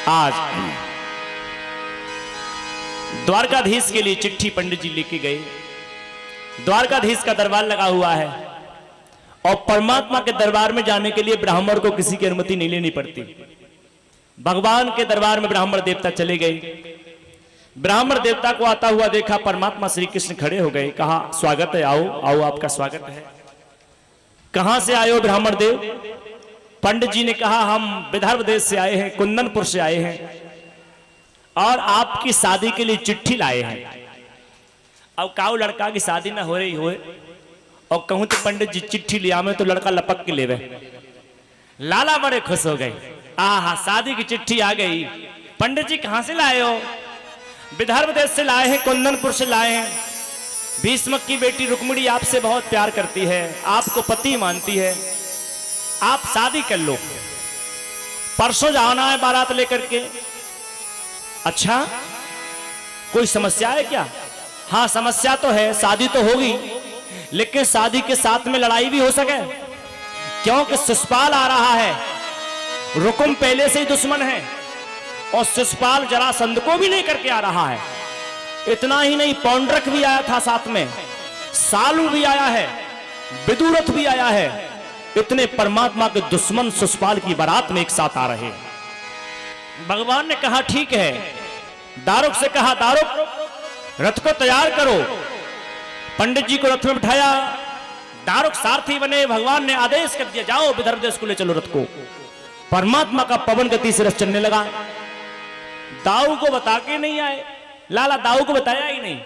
आज द्वारकाधीश के लिए चिट्ठी पंडित जी लेके गए। द्वारकाधीश का दरबार लगा हुआ है और परमात्मा के दरबार में जाने के लिए ब्राह्मण को किसी की अनुमति नहीं लेनी पड़ती। भगवान के दरबार में ब्राह्मण देवता चले गए। ब्राह्मण देवता को आता हुआ देखा, परमात्मा श्री कृष्ण खड़े हो गए। कहा, स्वागत है, आओ आओ, आपका स्वागत है। कहां से आए हो ब्राह्मण देव? पंडित जी ने कहा, हम विदर्भ देश से आए हैं, कुंदनपुर से आए हैं और आपकी शादी के लिए चिट्ठी लाए हैं। अब काऊ लड़का की शादी ना हो रही होए और कहूं तो पंडित जी चिट्ठी लिया में तो लड़का लपक के लेवे। लाला बड़े खुश हो गए, आहा शादी की चिट्ठी आ गई। पंडित जी कहां से लाए हो? विदर्भ देश से लाए हैं, कुंदनपुर से लाए हैं। भीष्म की बेटी रुक्मिणी आपसे बहुत प्यार करती है, आपको पति मानती है, आप शादी कर लो। परसों जाना है बारात लेकर के। अच्छा, कोई समस्या है क्या? हाँ समस्या तो है, शादी तो होगी लेकिन शादी के साथ में लड़ाई भी हो सके, क्योंकि शिशुपाल आ रहा है। रुकुम पहले से ही दुश्मन है और शिशुपाल जरासंध को भी लेकर के आ रहा है। इतना ही नहीं, पौंड्रक भी आया था साथ में, सालू भी आया है, विदुरथ भी आया है। इतने परमात्मा के दुश्मन शिशुपाल की बारात में एक साथ आ रहे हैं। भगवान ने कहा ठीक है। दारुक से कहा, दारुक रथ को तैयार करो। पंडित जी को रथ में बिठाया, दारुक सारथी बने। भगवान ने आदेश कर दिया, जाओ विदर्भ देश को ले चलो रथ को। परमात्मा का पवन गति से रथ चलने लगा। दाऊ को बता के नहीं आए, लाला दाऊ को बताया ही नहीं,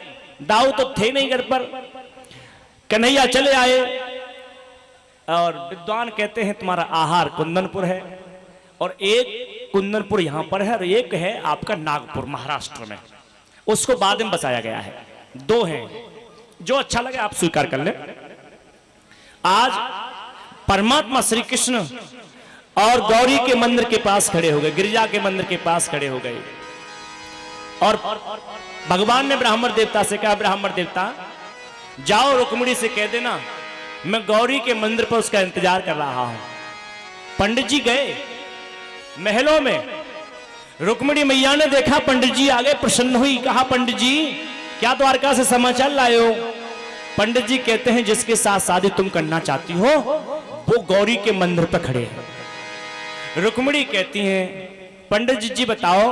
दाऊ तो थे नहीं घर पर। कन्हैया चले आए और विद्वान कहते हैं तुम्हारा आहार कुंदनपुर है और एक कुंदनपुर यहां पर है और एक है आपका नागपुर महाराष्ट्र में, उसको बाद में बसाया गया है। दो हैं, जो अच्छा लगे आप स्वीकार कर ले। आज परमात्मा श्री कृष्ण और गौरी के मंदिर के पास खड़े हो गए, गिरिजा के मंदिर के पास खड़े हो गए और भगवान ने ब्राह्मण देवता से कहा, ब्राह्मण देवता जाओ रुक्मिणी से कह देना मैं गौरी के मंदिर पर उसका इंतजार कर रहा हूं। पंडित जी गए महलों में। रुक्मिणी मैया ने देखा पंडित जी आ गए, प्रसन्न हुई। कहा, पंडित जी क्या द्वारका से समाचार लाए हो? पंडित जी कहते हैं, जिसके साथ शादी तुम करना चाहती हो वो गौरी के मंदिर पर खड़े हैं। रुक्मिणी कहती हैं, पंडित जी बताओ,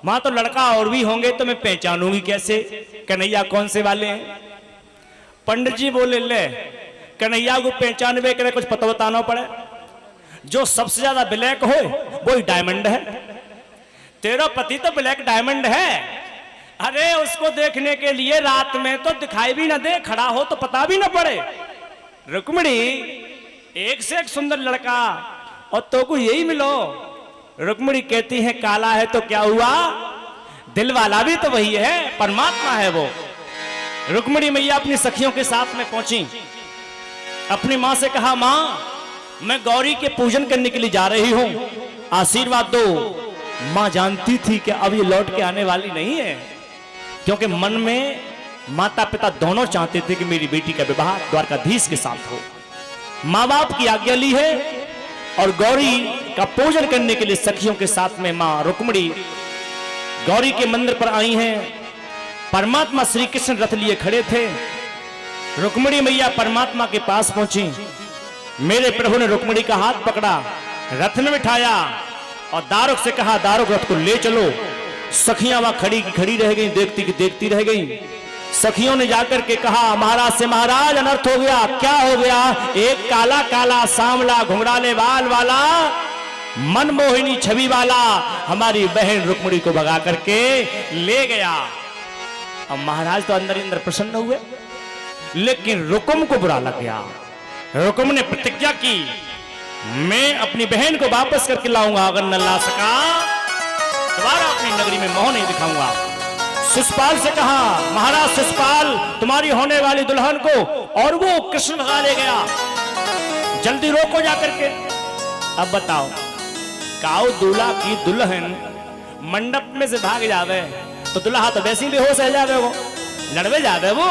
वहां तो लड़का और भी होंगे तो मैं पहचानूंगी कैसे कन्हैया कौन से वाले हैं? पंडित जी बोले, ले कन्हैया को पहचानवे के लिए कुछ पता बताना पड़े। जो सबसे ज्यादा ब्लैक हो वही डायमंड है। तेरा पति तो ब्लैक डायमंड है। अरे उसको देखने के लिए रात में तो दिखाई भी ना दे, खड़ा हो तो पता भी ना पड़े। रुक्मिणी एक से एक सुंदर लड़का और तो को यही मिलो। रुक्मिणी कहती है, काला है तो क्या हुआ, दिल वाला भी तो वही है, परमात्मा है वो। रुक्मिणी मैया अपनी सखियों के साथ में पहुंची। अपनी मां से कहा, मां मैं गौरी के पूजन करने के लिए जा रही हूं, आशीर्वाद दो। मां जानती थी कि अब ये लौट के आने वाली नहीं है, क्योंकि मन में माता पिता दोनों चाहते थे कि मेरी बेटी का विवाह द्वारकाधीश के साथ हो। मां बाप की आज्ञा ली है और गौरी का पूजन करने के लिए सखियों के साथ में मां रुक्मिणी गौरी के मंदिर पर आई हैं। परमात्मा श्री कृष्ण रथ लिए खड़े थे। रुक्मिणी मैया परमात्मा के पास पहुंची। मेरे प्रभु ने रुक्मिणी का हाथ पकड़ा, रथ में बिठाया और दारुक से कहा, दारुक रथ को ले चलो। सखियां वहां खड़ी की खड़ी रह गई, देखती की देखती रह गई। सखियों ने जाकर के कहा, महाराज से महाराज अनर्थ हो गया। क्या हो गया? एक काला काला सांवला घुंघराले बाल वाला मनमोहिनी छवि वाला हमारी बहन रुक्मिणी को भगा करके ले गया। अब महाराज तो अंदर ही अंदर प्रसन्न हुए, लेकिन रुकुम को बुरा लग गया। रुकुम ने प्रतिज्ञा की, मैं अपनी बहन को वापस करके लाऊंगा, अगर न ला सका दोबारा अपनी नगरी में मोह नहीं दिखाऊंगा। शिशुपाल से कहा, महाराज शिशुपाल तुम्हारी होने वाली दुल्हन को और वो कृष्ण भगा ले गया, जल्दी रोको जाकर के। अब बताओ, काऊ दूल्हा की दुल्हन मंडप में से भाग जावे तो दुल्हा तो वैसे ही बेहोश रह जावे, वो लड़वे जावे, वो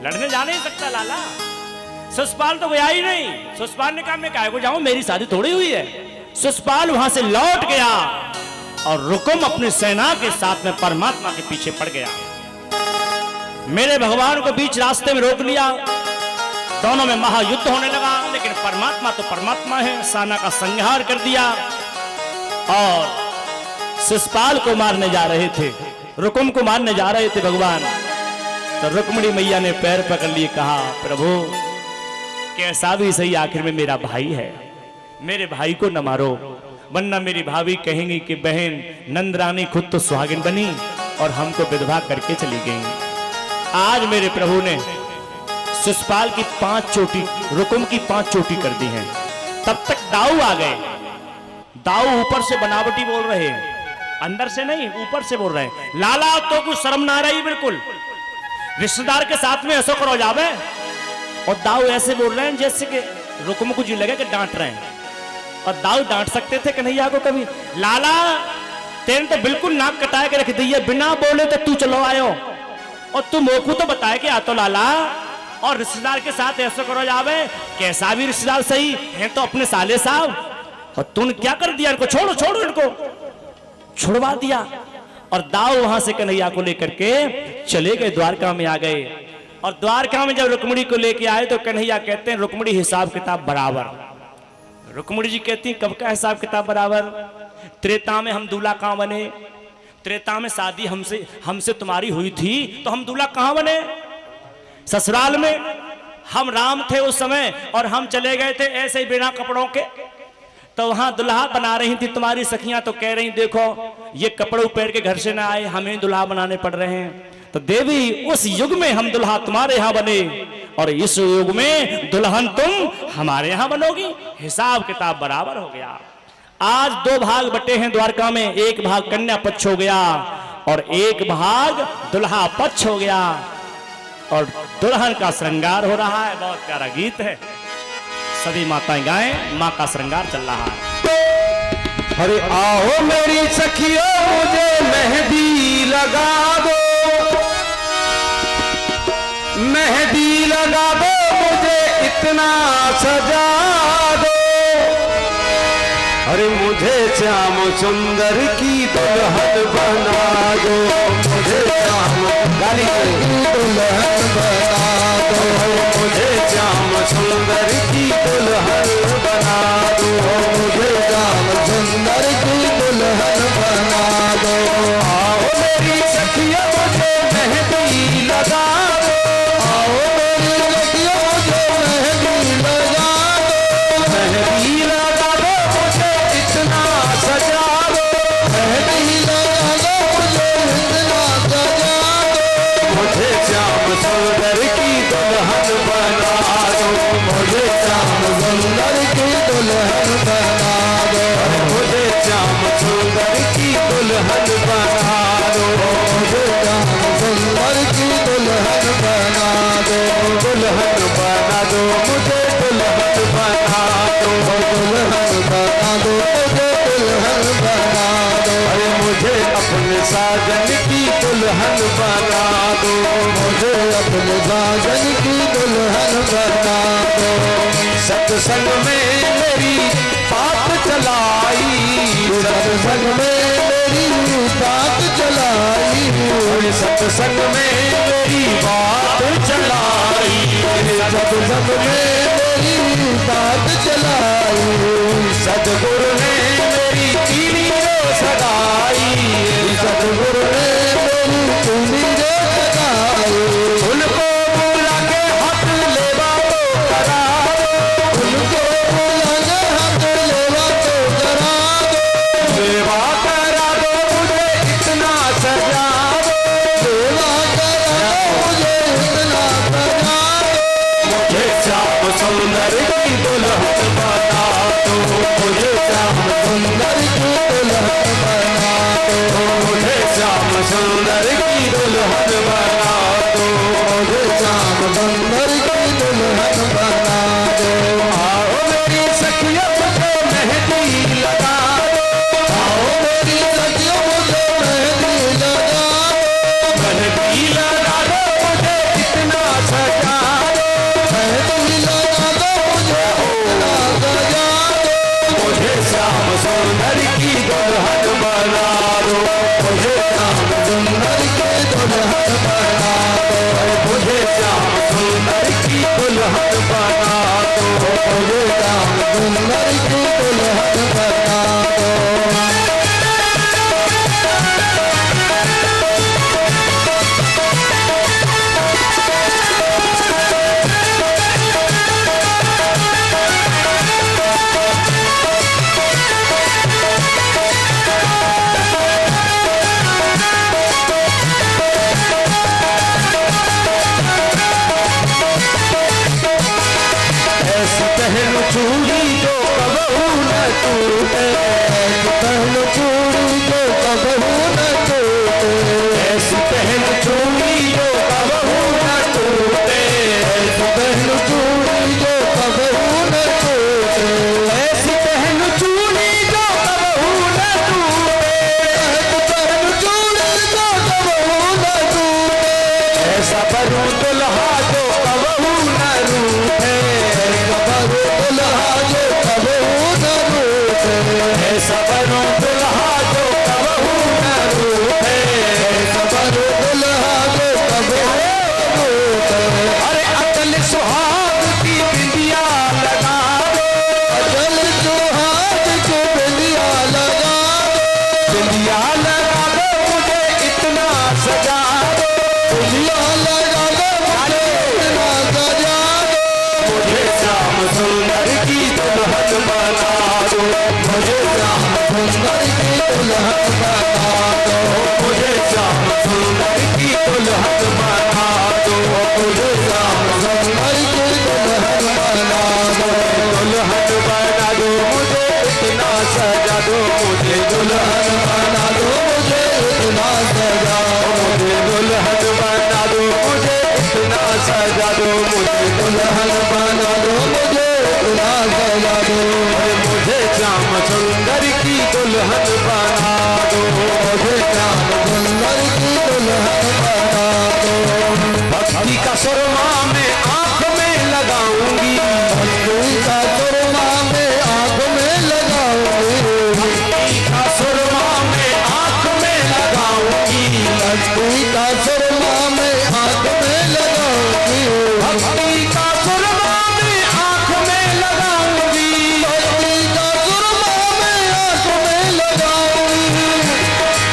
लड़ने जा नहीं सकता लाला। शिशुपाल तो गया ही नहीं। शिशुपाल ने कहा, मैं काहे को जाऊं, मेरी शादी थोड़ी हुई है। शिशुपाल वहां से लौट गया और रुकुम अपनी सेना के साथ में परमात्मा के पीछे पड़ गया। मेरे भगवान को बीच रास्ते में रोक लिया, दोनों में महायुद्ध होने लगा, लेकिन परमात्मा तो परमात्मा है, सेना का संहार कर दिया और शिशुपाल को मारने जा रहे थे, रुकुम को मारने जा रहे थे भगवान। तो रुक्मिणी मैया ने पैर पकड़ लिए, कहा प्रभु कैसा भी सही आखिर में मेरा भाई है, मेरे भाई को न मारो, वरना मेरी भाभी कहेंगी कि बहन नंदरानी खुद तो सुहागिन बनी और हमको विधवा करके चली गई। आज मेरे प्रभु ने शिशुपाल की 5 चोटी, रुकुम की 5 चोटी कर दी हैं। तब तक दाऊ आ गए। दाऊ ऊपर से बनावटी बोल रहे हैं, अंदर से नहीं, ऊपर से बोल रहे हैं, लाला तो कुछ शर्म ना रही, बिल्कुल रिश्तेदार के साथ में ऐसा करो जावे। और दाऊ ऐसे बोल रहे हैं जैसे कि रुकुम को जी लगे कि डांट रहे हैं। और दाऊ डांट सकते थे कन्हैया को कभी, लाला तेरे तो बिल्कुल नाक कटाए के रख दी है, बिना बोले तो तू चलो आयो, और तू मोकू तो बताए कि आ तो लाला, और रिश्तेदार के साथ ऐसा करो जावे, कैसा भी रिश्तेदार सही है तो अपने साले साहब, और तूने क्या कर दिया इनको, छोड़ो छोड़ो इनको, छुड़वा दिया। और दाऊ वहां से कन्हैया को लेकर के चले गए, द्वारका में आ गए। और द्वारका में जब रुक्मिणी को लेके आए तो कन्हैया कहते हैं रुक्मिणी हिसाब किताब बराबर। रुक्मिणी जी कहती हैं कब का हिसाब किताब बराबर, त्रेता में हम दूल्हा कहां बने, त्रेता में शादी हमसे तुम्हारी हुई थी तो हम दूल्हा कहां बने, ससुराल में हम राम थे उस समय और हम चले गए थे ऐसे ही बिना कपड़ों के, तो वहां दुल्हा बना रही थी तुम्हारी सखियां, तो कह रही देखो ये कपड़े पहन के घर से ना आए, हमें दुल्हा बनाने पड़ रहे हैं। तो देवी उस युग में हम दुल्हा तुम्हारे यहां बने और इस युग में दुल्हन तुम हमारे यहां बनोगी, हिसाब किताब बराबर हो गया। आज 2 भाग बटे हैं द्वारका में, एक भाग कन्या पक्ष हो गया और एक भाग दुल्हा पक्ष हो गया, और दुल्हन का श्रृंगार हो रहा है। बहुत प्यारा गीत है, सभी माताएं गाएं, मां का श्रृंगार चल रहा है। अरे आओ मेरी सखियों मुझे मेहंदी लगा दो, मेहंदी लगा दो मुझे इतना सजा दो, अरे मुझे श्याम सुंदर की दुल्हन बना दो, मुझे श्याम गाली की दुल्हन बना दो, मुझे श्याम सुंदर की दुल्हन बना दो, मुझे श्याम सुंदर की दुल्हन बना दो। आओ मेरी सखियों मुझे मेहंदी लगा दो, आओ मेरी सखियों मुझे मेहंदी लगा दो, मेहंदी लगा दो मुझे इतना सजा दो, मेहंदी लगा दो मुझे इतना सजा दो, मुझे श्याम सुंदर की दुल्हन बना दो, मुझे श्याम सुंदर की दुल्हन बना दो, मुझे श्याम सुंदर की दुल्हन बना दो, मुझे श्याम सुंदर की दुल्हन बना दो, दुल्हन बना दो मुझे दुल्हन बना दो, दुल्हन बना दो मुझे दुल्हन बना दो, अरे मुझे अपने साजन की दुल्हन बना दो, मुझे अपने साजन की दुल्हन बना दो। सत्संग में मेरी बात चलाई, सत्संग में मेरी बात चलाई, सत्संग में मेरी बात चलाई, सत्संग में मेरी बात चलाई, सतगुरु ने मेरी कीनी सगाई, सतगुरु ने मेरी कीनी सगाई, उनको बुला के हाथ लेवा तो करा दो, उनको बुला के हाथ लेवा तो करा दो, सेवा करा दो मुझे इतना सजा दो, सेवा करा दो मुझे इतना सजा दो, मुझे श्याम सुंदर की दुल्हन बना दो, है सबरो दुल्हा जो कबहू न रूठे, सबरो दुल्हा जो कबहू न रूठे। अरे अकल सुहाग की बिंदिया लगा दो, अकल सुहाग की बिंदिया लगा दो, बिंदिया लगा दो मुझे इतना सजा दो, बिंदिया लगा दो मुझे इतना सजा दो। मुझे श्याम सुंदर की दुल्हन बना दो, मुझे श्याम सुंदर की दुल्हन बना दो, मुझे श्याम सुंदर की दुल्हन बना दो, मुझे श्याम सुंदर की दुल्हन बना दो, दुल्हन बना दो मुझे इतना सजा दो, मुझे दुल्हन बना दो मुझे इतना सजा दो, मुझे दुल्हन बना दो मुझे इतना सजा दो, मुझे दुल्हन बना दो मुझे इतना सजा दो। मुझे श्याम सुंदर की दुल्हन बना दो, मुझे श्याम सुंदर की दुल्हन बना दो। भक्ति का सुरमा में आंख में लगाऊंगी, भक्ति का सुरमा में आंख में लगाऊंगी, भक्ति का सुरमा में आंख में लगाऊंगी, भक्ति का सुरमा में आंख में लगाऊंगी, भक्ति का सुरमा में आंख में लगाऊंगी, भक्ति का सुरमा में आंख में लगाऊंगी।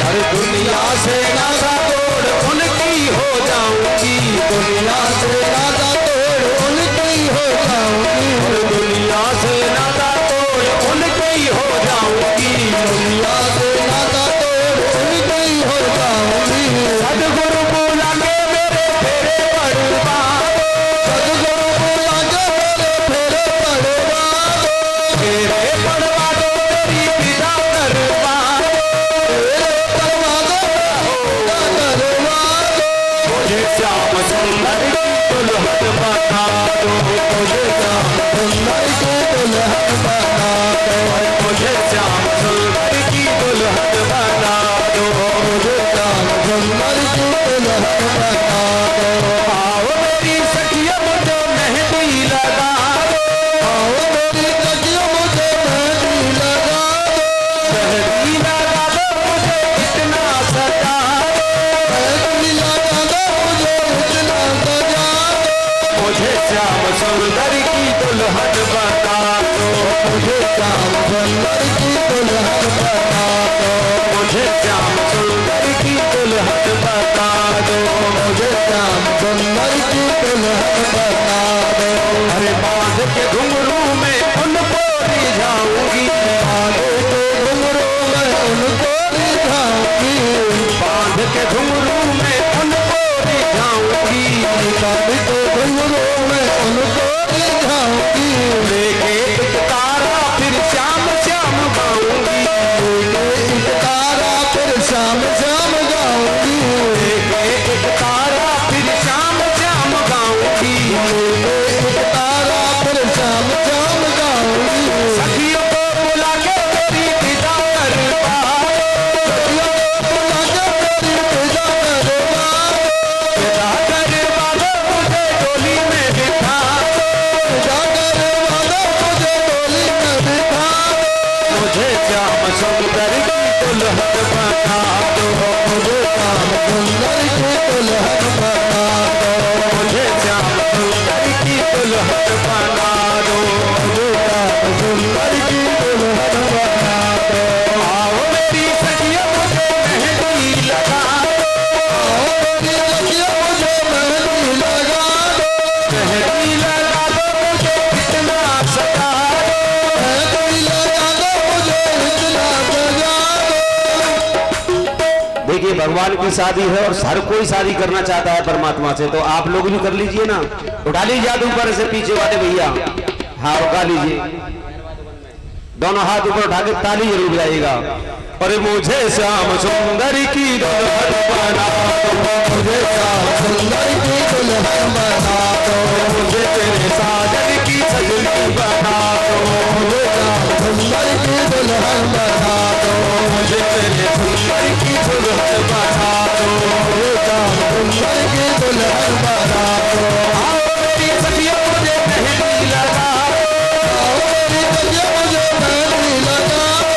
हर दुनिया से नाता तोड़ उनकी हो जाऊंगी, दुनिया से नाता तोड़ उनकी हो जाऊंगी, दुनिया से नाता तोड़ उनकी हो जाऊंगी, दुनिया से नाता तोड़ उनकी हो जाऊंगी। सदगुरु बोला के मेरे फेरे पड़वा दो, सदगुरु बोला के मेरे फेरे पड़वा दो, फेरे पड़वा दो तेरी विदा करवा दो, फेरे पड़वा दो विदा करवा दो। मुझे श्याम सुंदर की दुल्हन बना दो, मुझे श्याम सुंदर की दुल्हन बना दो, मुझे श्याम सुंदर की दुल्हन बना दो, मुझे श्याम सुंदर की दुल्हन बना दो। आओ मेरी सखिया मुझे मेहंदी लगा दो, आओ मेरी सखिया मुझे मेहंदी लगा दो, मेहंदी लगा दो मुझे इतना सजा दो, मेहंदी लगा दो मुझे इतना सजा दो। मुझे श्याम सुंदर की दुल्हन बना दो, मुझे श्याम सुंदर की दुल्हन बना दो, मुझे श्याम सुंदर की दुल्हन बना दो, मुझे श्याम सुंदर की दुल्हन बना दो। अरे बांध के घुंघरू में उनको रिझाऊंगी, बांध के घुंघरू में उनको रिझाऊंगी, बांध के घुंघरू में उनको रिझाऊंगी, बांध के घुंघरू में उनको रिझाऊंगी। लेके एक तारा फिर श्याम श्याम गाऊंगी, लेके एक तारा फिर श्याम श्याम गाऊंगी, लेके एक तारा फिर श्याम श्याम गाऊंगी, लेके एक तारा फिर श्याम श्याम गाऊंगी। सखियों को बुला के तेरी विदा करवा दो, सखियों को बुला के तेरी विदा करवा दो, विदा करवा दो मुझे डोली में बिठा दो, विदा करवा दो मुझे डोली में बिठा दो। मुझे श्याम सुंदर की दुल्हन बना दो, मुझे श्याम सुंदर की दुल्हन बना दो, मुझे श्याम सुंदर की दुल्हन बना दो, मुझे श्याम सुंदर की दुल्हन बना दो। आओ मेरी सखिया मुझे मेहंदी लगा दो, आओ मेरी सखिया मुझे मेहंदी लगा दो, मेहंदी लगा दो मुझे इतना सजा दो, मेहंदी लगा दो मुझे इतना सजा दो। देखिए भगवान की शादी है और हर कोई शादी करना चाहता है परमात्मा से, तो आप लोग भी कर लीजिए ना, उठा लीजिए हाथ ऊपर से, पीछे वाले भैया हाँ उठा लीजिए, दोनों हाथ ऊपर उठा के ताली जरूर बजाइएगा। और मुझे श्याम सुंदर की दुल्हन बना दो, मुझे श्याम सुंदर की दुल्हन बना दो, मुझे तेरे साजन की सजनी बना दो, मुझे श्याम सुंदर की दुल्हन बना दो, मुझे तेरे सुंदर की दुल्हन बना दो, मुझे श्याम सुंदर की दुल्हन बना दो। आओ मेरी सखिया मुझे मेहंदी लगा दो, आओ मेरी सखिया मुझे मेहंदी लगा दो,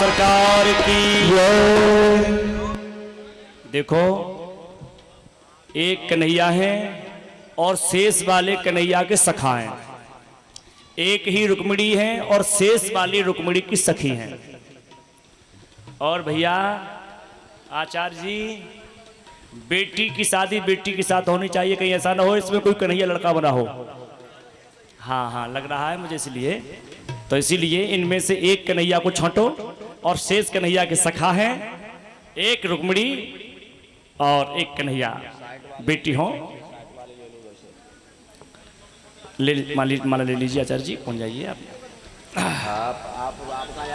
सरकार की। देखो, एक कन्हैया है और शेष वाले कन्हैया के सखा हैं। एक ही रुक्मिणी है और शेष वाली रुक्मिणी की सखी हैं। और भैया आचार्य जी, बेटी की शादी बेटी के साथ होनी चाहिए, कहीं ऐसा ना हो इसमें कोई कन्हैया लड़का बना हो। हाँ हाँ, लग रहा है मुझे, इसलिए तो इसीलिए इनमें से एक कन्हैया को छांटो और शेष कन्हैया के सखा हैं, एक रुक्मिणी और एक कन्हैया बेटी हो। माला ले लीजिए आचार्य जी, पहुंच जाइए आप।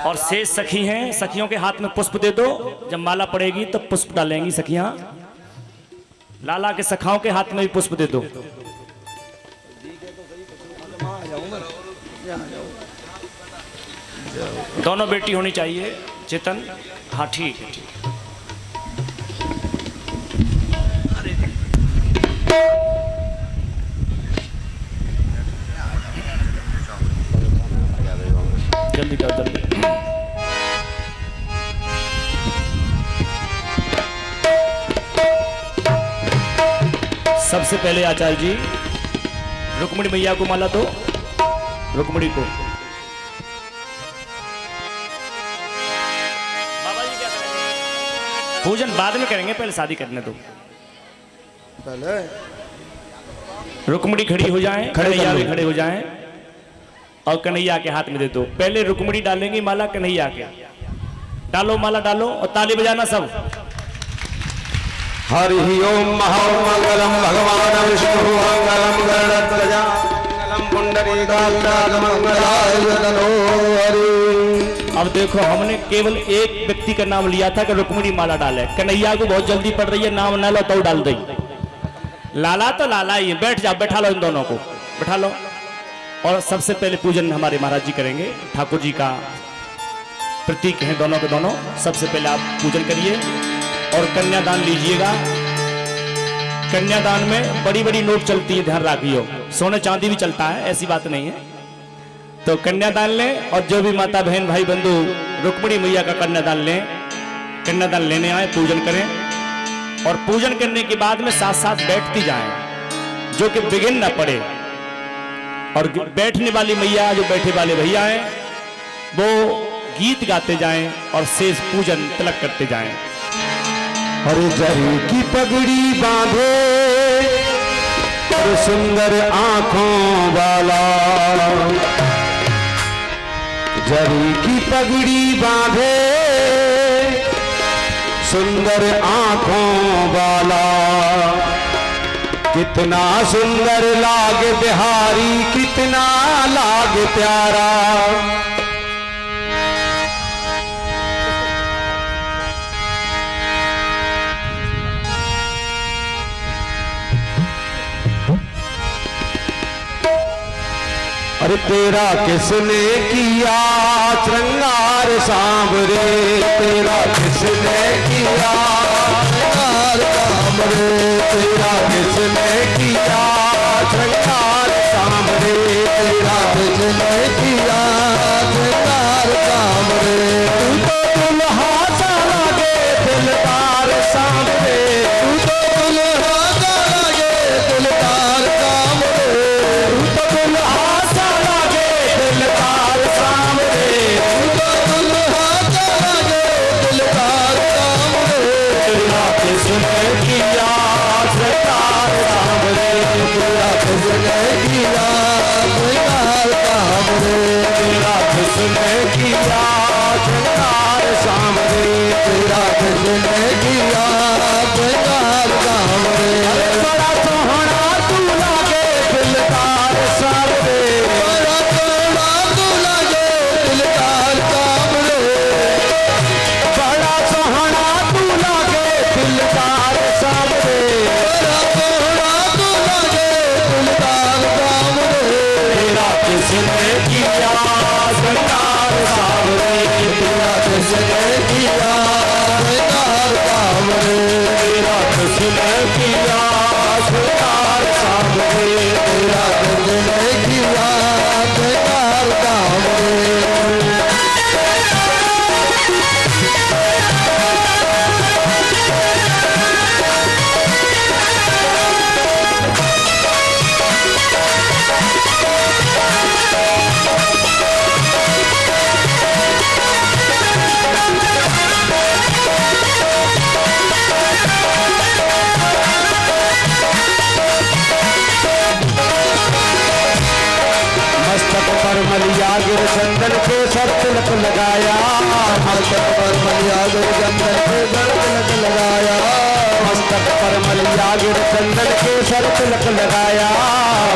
और शेष सखी हैं, सखियों के हाथ में पुष्प दे दो। जब माला पड़ेगी तो पुष्प डालेंगी सखियां। लाला के सखाओं के हाथ में भी पुष्प दे दो। दोनों बेटी होनी चाहिए। चेतन, हाँ ठीक है, ठीक है। जल्दी करो, जल्दी। सबसे पहले आचार्य जी रुक्मिणी मैया को माला दो। रुक्मिणी को बाबा जी क्या करेंगे? पूजन बाद में करेंगे, पहले शादी करने दो। पहले रुक्मिणी खड़ी हो जाएं, कन्हैया भी खड़े हो जाएं और कन्हैया के हाथ में दे दो। पहले रुक्मिणी डालेंगी माला कन्हैया के। डालो माला, डालो और ताली बजाना सब। हरि ओम महामंगलम भगवान विष्णु मंगलम गरुड़ध्वजा मंगलम पुंडरीकाक्ष मंगलाय तनो हरि। अब देखो, हमने केवल एक व्यक्ति का नाम लिया था कि रुक्मिणी माला डाले। कन्हैया को बहुत जल्दी पड़ रही है, नाम ना लो तो डाल दई। लाला तो लाला ही, बैठ जाओ, बैठा लो इन दोनों को, बैठा लो। और सबसे पहले पूजन हमारे महाराज जी करेंगे। ठाकुर जी का प्रतीक हैं दोनों के दोनों। सबसे पहले आप पूजन करिए और कन्यादान लीजिएगा। कन्यादान में बड़ी बड़ी नोट चलती है, ध्यान रखियो। सोने चांदी भी चलता है, ऐसी बात नहीं है। तो कन्यादान लें और जो भी माता बहन भाई बंधु रुक्मिणी मैया का कन्यादान लें, कन्यादान लेने आए, पूजन करें। और पूजन करने के बाद में साथ साथ बैठती जाएं, जो कि विघ्न न पड़े। और बैठने वाली मैया, जो बैठे वाले भैया हैं, वो गीत गाते जाएं और शेष पूजन तिलक करते जाएं। हरे जरी की पगड़ी बांधे और सुंदर आंखों वाला, जरी की पगड़ी बांधे सुंदर आंखों वाला, कितना सुंदर लाग बिहारी, कितना लाग प्यारा। अरे तेरा किसने किया श्रृंगार सांवरे, तेरा किसने किया श्रृंगार सांवरे, तेरा किसने किया श्रृंगार सांवरे, तेरा किसने किया श्रृंगार सांवरे। तू तो दुल्हा सा लागे दिलदार सांवरे, तू तो दुल्हा सा लागे दिलदार सांवरे, तू तो दुल्हा दिलदार सांवरे, तू तो दुल्हा सा लागे दिलदार सांवरे। तेरा किसने किया श्रृंगार सांवरे, तेरा किसने किया श्रृंगार सांवरे, तेरा किसने किया श्रृंगार सांवरे, तेरा किसने किया श्रृंगार सांवरे। बड़ा सोहना तू लागे दिलदार सांवरे, बड़ा सोहना तू लागे दिलदार सांवरे, बड़ा सोहना तू लागे दिलदार सांवरे, बड़ा सोहना तू लागे दिलदार सांवरे। तेरा किसने किया श्रृंगार सांवरे, तेरा किसने किया श्रृंगार सांवरे, तेरा किसने किया श्रृंगार सांवरे, तेरा किसने किया श्रृंगार सांवरे। गिर चंदन के सर तिलक लगाया, मस्तक पर मलिया गिर चंदन के सर तिलक लगाया, मस्तक पर मलिया गिर चंदन के सर तिलक लगाया,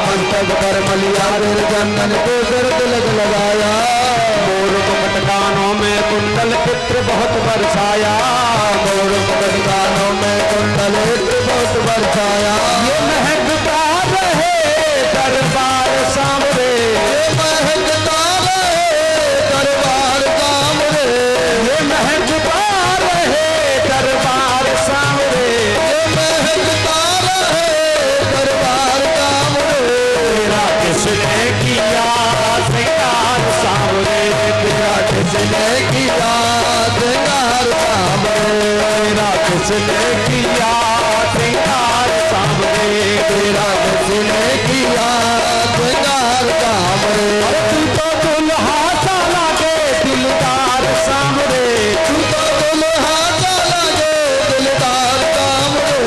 मस्तक पर मलिया गिर चंदन के सर तिलक लगाया। मोर मुकुट कानों में कुंडल चित्र बहुत बरसाया, मोर मुकुट कानों में कुंडल चित्र बहुत बरसाया। ये महकता रहे दरबार सामने, ये महकता रहे दरबार सामने, ये महकता रहे दरबार सामने, ये महकता रहे दरबार सामने। तेरा किसने किया श्रृंगार सामने, तेरा किसने किया श्रृंगार सामने, तेरा किसने किया श्रृंगार सामने, तेरा किसने किया श्रृंगार सामने। तू तो दुल्हा सा लागे दिलदार सामने, तू तो दुल्हा सा लागे दिलदार सामने,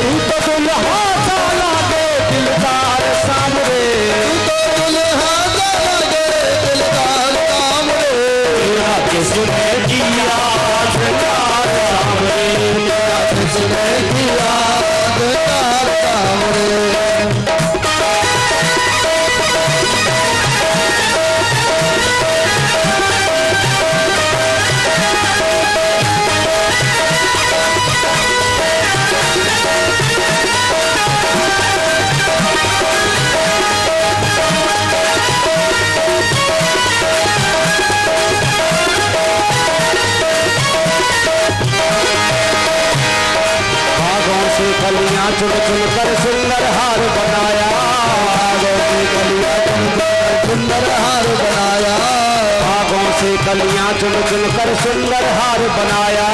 तू तो दुल्हा सा लागे दिलदार सामने, तू तो दुल्हा सा लागे दिलदार सामने। तेरा किसने किया श्रृंगार सामने, तेरा किसने किया श्रृंगार सामने। कलियां चुन चुन कर सुंदर हार बनाया, भागों से कलियां चुन चुन कर सुंदर हार बनाया, भागों से कलियां चुन चुन कर सुंदर हार बनाया,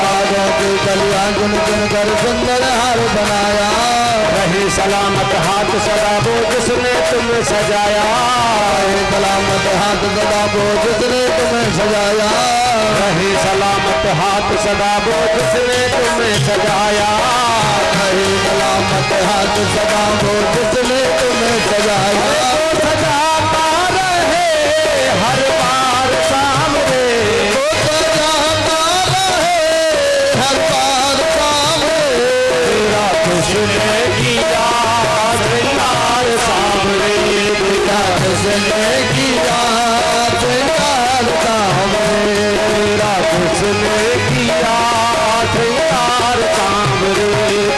भागों से कलियां चुन चुन कर सुंदर हार बनाया। रहे सलामत हाथ सदा वो जिसने तुम्हें सजाया, रहे सलामत हाथ सदा वो जिसने तुम्हें सजाया, रहे सलामत हाथ सदा वो जिसने तुम्हें सजाया, रहे सलामत हाथ सदा वो जिसने तुम्हें सजाया। सजाता रहे हर बार सामने, सजाता रहे हर बार सामने। तेरा किसने किया श्रृंगार सामने, तेरा किसने किया श्रृंगार सामने, तेरा किसने किया श्रृंगार सामने,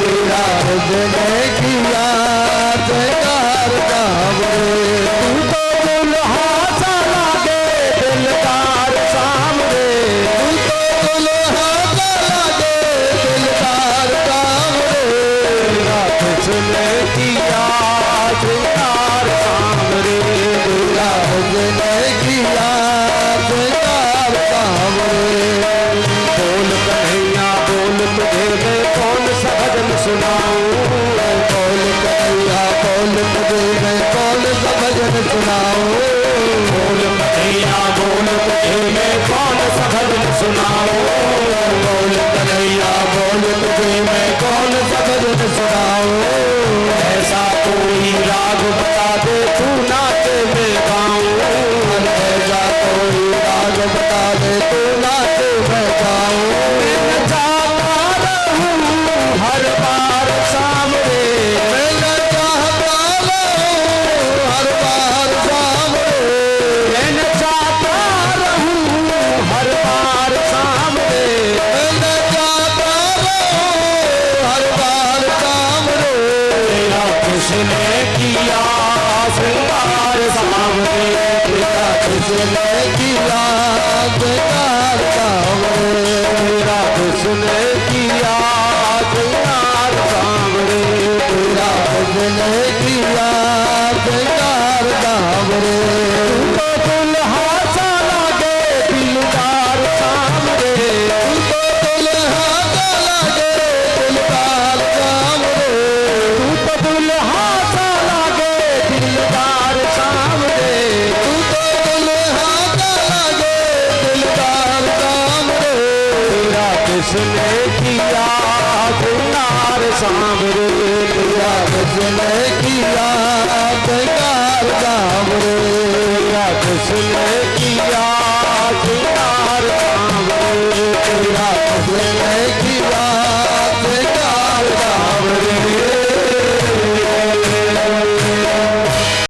तेरा किसने किया श्रृंगार सामने। तू तो दुल्हा सा लागे दिलदार सामने, तू तो दुल्हा सा लागे दिलदार सामने। तेरा किसने किया श्रृंगार सामने, तेरा किसने किया श्रृंगार सामने। बोल कन्हैया बोल तुझे मैं कौन सा भजन सुनाऊं, बोल कन्हैया बोल तुझे मैं कौन सा भजन सुनाऊं, बोल कन्हैया बोल तुझे मैं कौन सा भजन सुनाऊं, बोल कन्हैया बोल तुझे मैं कौन सा भजन सुनाऊं। ऐसा कोई राग बता दे तू नाचे में गाऊं, ऐसा कोई राग बता दे तू नाचे में गाऊं। मैं नचाता रहूं हर बार सामने, मैं नचाता रहूं हर बार सामने, मैं नचाता रहूं हर बार सामने, मैं नचाता रहूं हर बार सामने। तेरा किसने किया श्रृंगार सामने, तेरा किसने किया श्रृंगार सामने, तेरा किसने किया श्रृंगार सामने, तेरा किसने किया श्रृंगार सामने। तू तो दुल्हा सा लागे दिलदार सामने, तू तो दुल्हा सा लागे दिलदार सामने, तू तो दुल्हा सा लागे दिलदार सामने, तू तो दुल्हा सा लागे दिलदार सामने। तेरा किसने किया श्रृंगार सामने, तेरा किसने किया श्रृंगार सामने, तेरा उसने किया